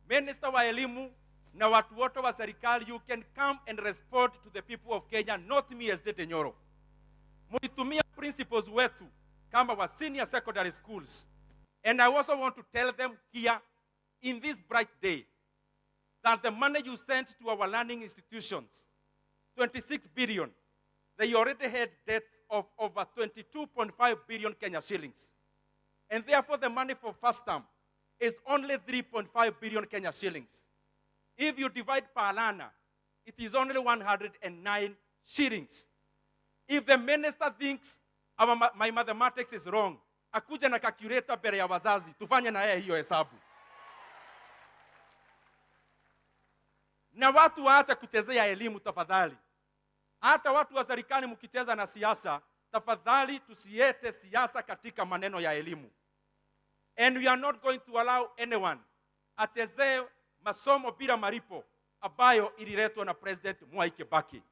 Minister wa elimu na watu wote wa serikali, you can come and respond to the people of Kenya, not me as Dede Nyoro. Mulitumia principals wetu kama wa senior secondary schools. And I also want to tell them here in this bright day that the money you sent to our learning institutions, 26 billion, they already had debts of over 22.5 billion Kenya shillings. And therefore the money for first term is only 3.5 billion Kenya shillings. If you divide per learner, it is only 109 shillings. If the minister thinks my mathematics is wrong, akuja na calculator mbele ya wazazi, tufanye na yeye hiyo hesabu. Na watu waache kuchezea elimu tafadhali. Hata watu wa serikali mkicheza na siasa, tafadhali tusiete siasa katika maneno ya elimu. And we are not going to allow anyone achezee masomo bila malipo ambayo ililetwa na President Mwai Kibaki.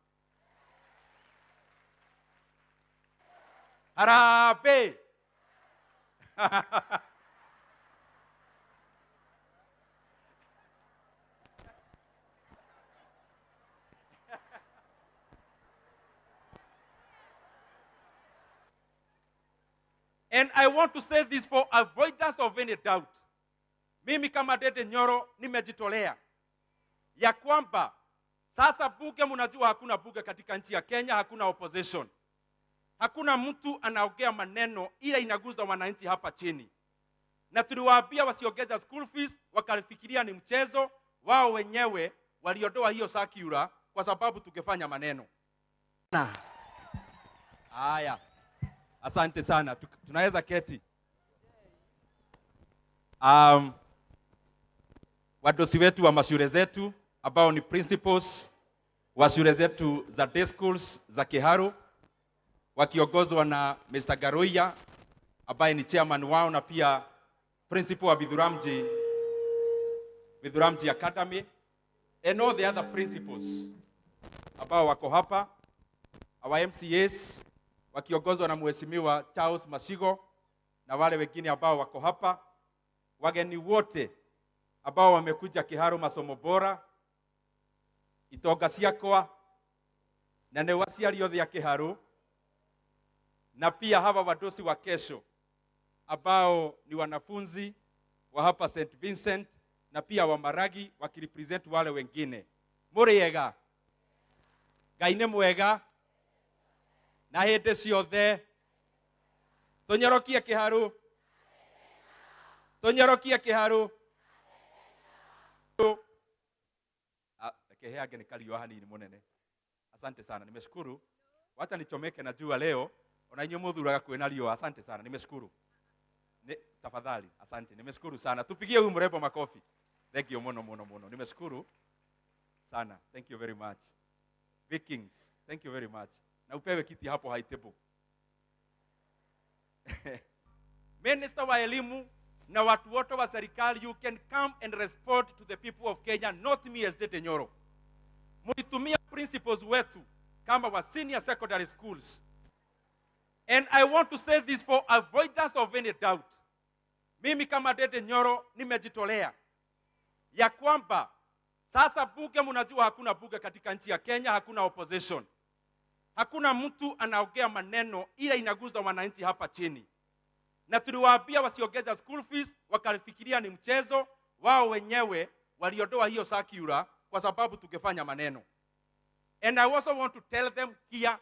Harambee! And I want to say this for avoidance of any doubt. Mimi kama Dede Nyoro nimejitolea ya kwamba sasa bunge, mnajua hakuna bunge katika nchi ya Kenya, hakuna opposition. Hakuna mtu anaongea maneno ile inaguza wananchi hapa chini. Na tuliwaambia wasiongeza school fees, wakalifikiria ni mchezo, wao wenyewe waliondoa hiyo circular kwa sababu tukifanya maneno. Haya. Asante sana. Tunaweza keti. Wadosi wetu wa mashule zetu ambao ni principals wa shule zetu za day schools za Kiharu wakiongozwa na Mr. Garoia ambaye ni chairman wao na pia principal wa Vidhuramji Academy, and all the other principals ambao wako hapa, our MCAs wakiongozwa na Mheshimiwa Charles Mashigo na wale wengine ambao wako hapa, wageni wote ambao wamekuja Kiharu masomo bora, itonga ciakwa na ne waciari othe a Kiharu, na pia hawa wadosi wa kesho ambao ni wanafunzi wa hapa St. Vincent na pia wa Maragi wakirepresent wale wengine. Muriega, Ngai nĩ mwega na hĩndĩ ciothe. Tunyorokie Kiharu, tunyorokie Kiharu. Keheage ni kalio hanini munene. Asante sana, nimeshukuru. Wacha nichomeke na jua leo. Ona inyo muthuraga kwena rio. Asante sana, nimeshukuru. Tafadhali, asante, nimeshukuru sana. Tupigie huyu mrembo makofi. Thank you mono. Nimeshukuru sana. Thank you very much. Vikings, thank you very much. Na upewe kiti hapo high table. Minister wa elimu na watu wote wa serikali, you can come and respond to the people of Kenya, not me as Dede Nyoro. Mulitumia principals wetu kama wa senior secondary schools. And I want to say this for avoidance of any doubt. Mimi kama Dede Nyoro nimejitolea ya kwamba sasa bunge, mnajua hakuna bunge katika nchi ya Kenya, hakuna opposition. Hakuna mtu anaongea maneno ile inaguza wananchi hapa chini. Na tuliwaambia wasiongeza school fees, wakalifikiria ni mchezo, wao wenyewe waliondoa hiyo circular kwa sababu tukifanya maneno. And I also want to tell them here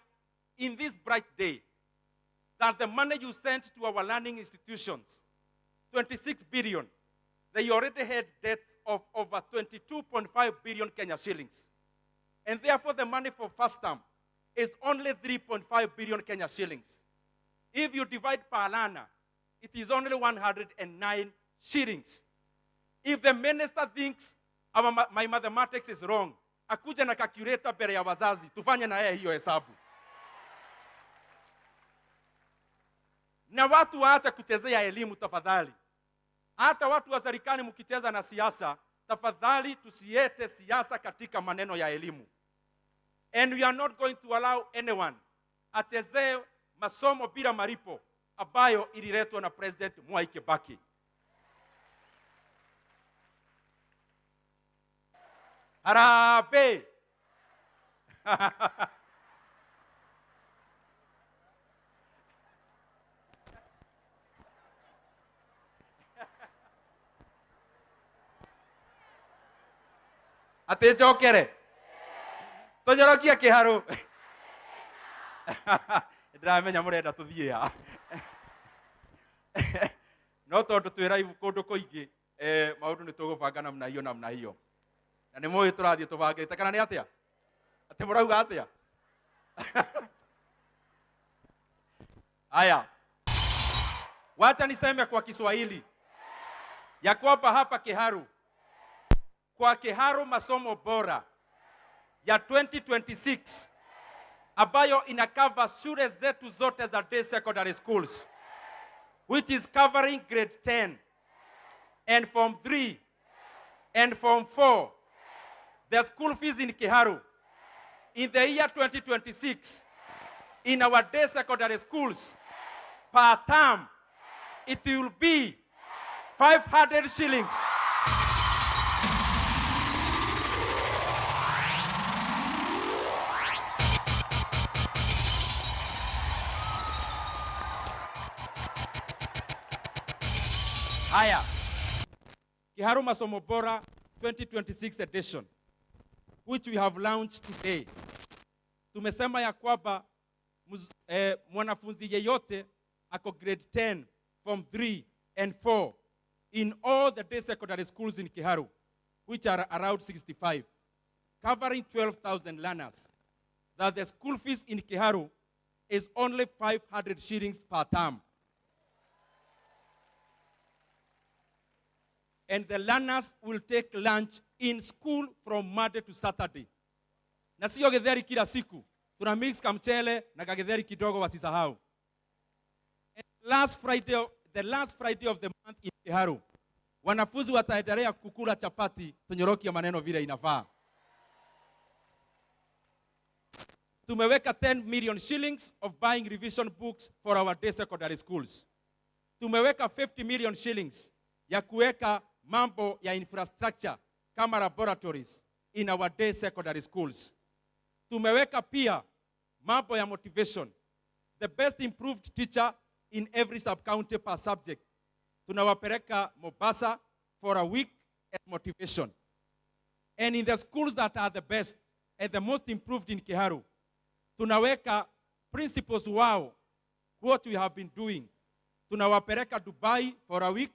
in this bright day that the money you sent to our learning institutions, 26 billion, they already had debts of over 22.5 billion Kenya shillings. And therefore the money for first term is only 3.5 billion Kenya shillings. If you divide per learner, it is only 109 shillings. If the minister thinks my mathematics is wrong, akuja na calculator mbele ya wazazi, tufanye na yeye hiyo hesabu. Na watu waache kuchezea elimu tafadhali. Hata watu wa serikali mkicheza na siasa, tafadhali tusiete siasa katika maneno ya elimu. And we are not going to allow anyone achezee masomo bila malipo ambayo ililetwa na President Mwai Kibaki. Harambee. Ate njokere tũnyorokie kĩharũ. Ndiramenya mũrenda tũthiĩ ha. No tondũ twĩ live kũndũ kũingĩ maũndũ nĩ tũgũbanga namna hiyo. Na nĩ mũĩ tũrathiĩ tũbangĩte kana nĩ atĩa? Atĩ mũrauga atĩa? Haya, wacha niseme kwa Kiswahili ya kwamba hapa Kiharu, kwa Kiharu masomo bora ya 2026 ambayo inakava shule zetu zote za day secondary schools, which is covering grade 10 and form 3 and form 4. The school fees in Kiharu in the year 2026 in our day secondary schools per term, it will be 500 shillings. Haya, Kiharu Masomo Bora 2026 edition, which we have launched today. Tumesema ya kwamba mwanafunzi yeyote ako grade 10, form 3 and 4 in all the day secondary schools in Kiharu, which are around 65, covering 12,000 learners, that the school fees in Kiharu is only 500 shillings per term. And the learners will take lunch in school from Monday to Saturday. Na sio githeri kila siku. Tuna mix kamchele na kagitheri kidogo wasisahau. And the last Friday of the month in Kiharu, wanafunzi wataendelea kukula chapati, tunyorokia maneno vile inafaa. Tumeweka 10 million shillings of buying revision books for our day secondary schools. Tumeweka 50 million shillings ya kuweka mambo ya infrastructure kama laboratories in our day secondary schools. Tumeweka pia mambo ya motivation, the best improved teacher in every sub-county per subject. Tunawapeleka Mombasa for a week at motivation. And in the schools that are the best and the most improved in Kiharu, tunaweka principals wao, what we have been doing. Tunawapeleka Dubai for a week,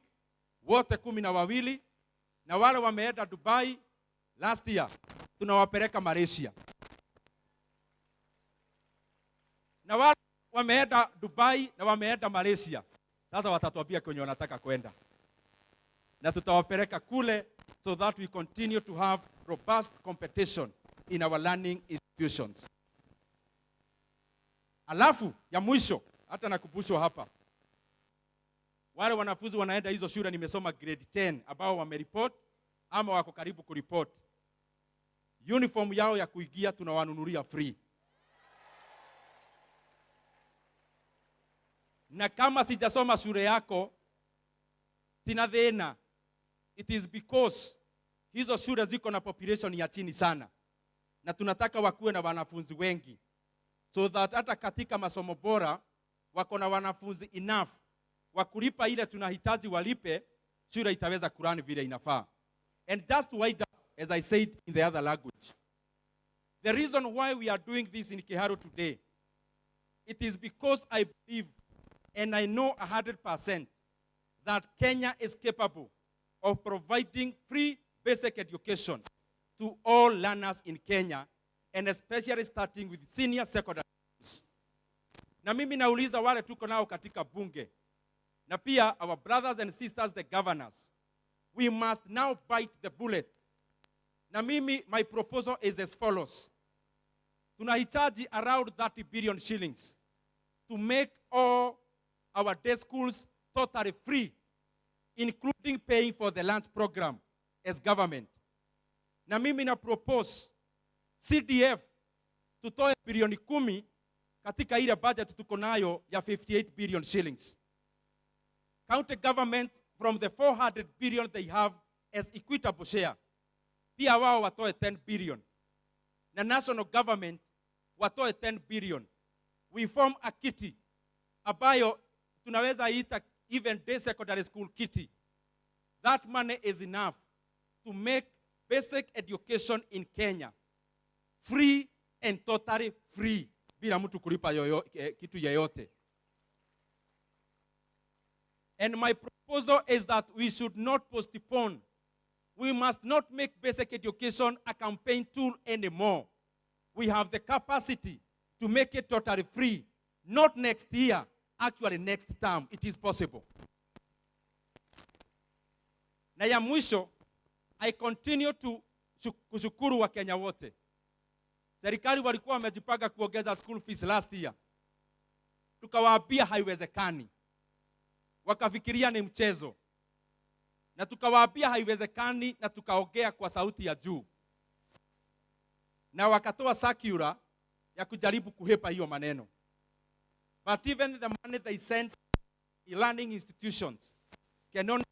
wote 12, na wale wameenda Dubai last year, tunawapeleka Malaysia. Na wale wameenda Dubai na wameenda Malaysia, sasa watatuambia kwenye wanataka kwenda. Na tutawapeleka kule so that we continue to have robust competition in our learning institutions. Alafu ya mwisho, hata nakumbusha hapa, wale wanafunzi wanaenda hizo shule nimesoma grade 10 ambao wameriport ama wako karibu kuriport, uniform yao ya kuingia tunawanunulia free. Na kama sijasoma shule yako tina thina, it is because hizo shule ziko na population ya chini sana, na tunataka wakuwe na wanafunzi wengi, so that hata katika masomo bora wako na wanafunzi enough wakulipa ile tunahitaji walipe, shule itaweza kurani vile inafaa. And just to wind up, as I said in the other language, the reason why we are doing this in Kiharu today, it is because I believe and I know 100% that Kenya is capable of providing free basic education to all learners in Kenya, and especially starting with senior secondary schools. Na mimi nauliza wale tuko nao katika bunge, na pia our brothers and sisters, the governors, we must now bite the bullet. Na mimi, my proposal is as follows. Tunahitaji around 30 billion shillings to make all our day schools totally free, including paying for the lunch program as government. Na mimi na propose CDF tutoe bilioni 10 katika ile budget tuko nayo ya 58 billion shillings. County governments from the 400 billion they have as equitable share, pia wao watoe 10 billion. Na national government watoe 10 billion. We form a kitty ambayo tunaweza ita even day secondary school kitty. That money is enough to make basic education in Kenya free and totally free, bila mtu kulipa kitu yoyote. And my proposal is that we should not postpone. We must not make basic education a campaign tool anymore. We have the capacity to make it totally free. Not next year, actually next term. It is possible. Na ya mwisho, I continue to kushukuru wa Kenya wote. Serikali walikuwa wamejipanga kuongeza school fees last year. Tukawaambia haiwezekani. Wakafikiria ni mchezo. Na tukawaambia haiwezekani na tukaongea kwa sauti ya juu. Na wakatoa circular ya kujaribu kuhepa hiyo maneno. But even the money they sent e-learning institutions can only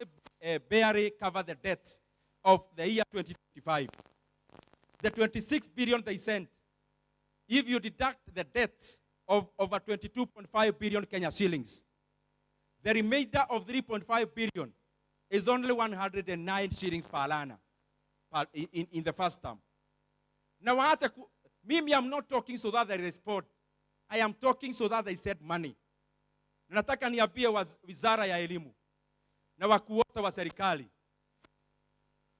barely cover the debts of the year 2025. The 26 billion they sent, if you deduct the debts of over 22.5 billion Kenya shillings, the remainder of 3.5 billion is only 109 shillings per annum in the first term. Now, Mimi, I'm not talking so that they respond. I am talking so that they send money. Nataka niambie wizara ya elimu na wakuu wote wa serikali,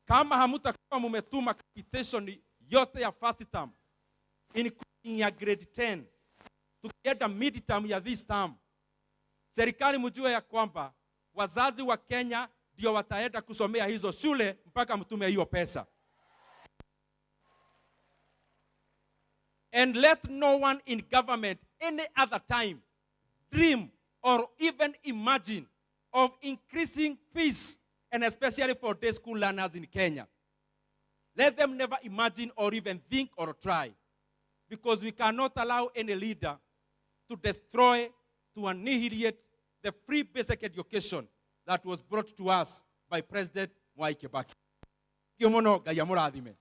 kama hamutakuwa mumetuma capitation yote ya first term, including ya grade 10, tukienda mid term ya this term, serikali mjue ya kwamba wazazi wa Kenya ndio wataenda kusomea hizo shule mpaka mtume hiyo pesa. And let no one in government any other time dream or even imagine of increasing fees, and especially for day school learners in Kenya. Let them never imagine or even think or try, because we cannot allow any leader to destroy, to annihilate the free basic education that was brought to us by President Mwai Kibaki. Kiyomono gayamuraadhime.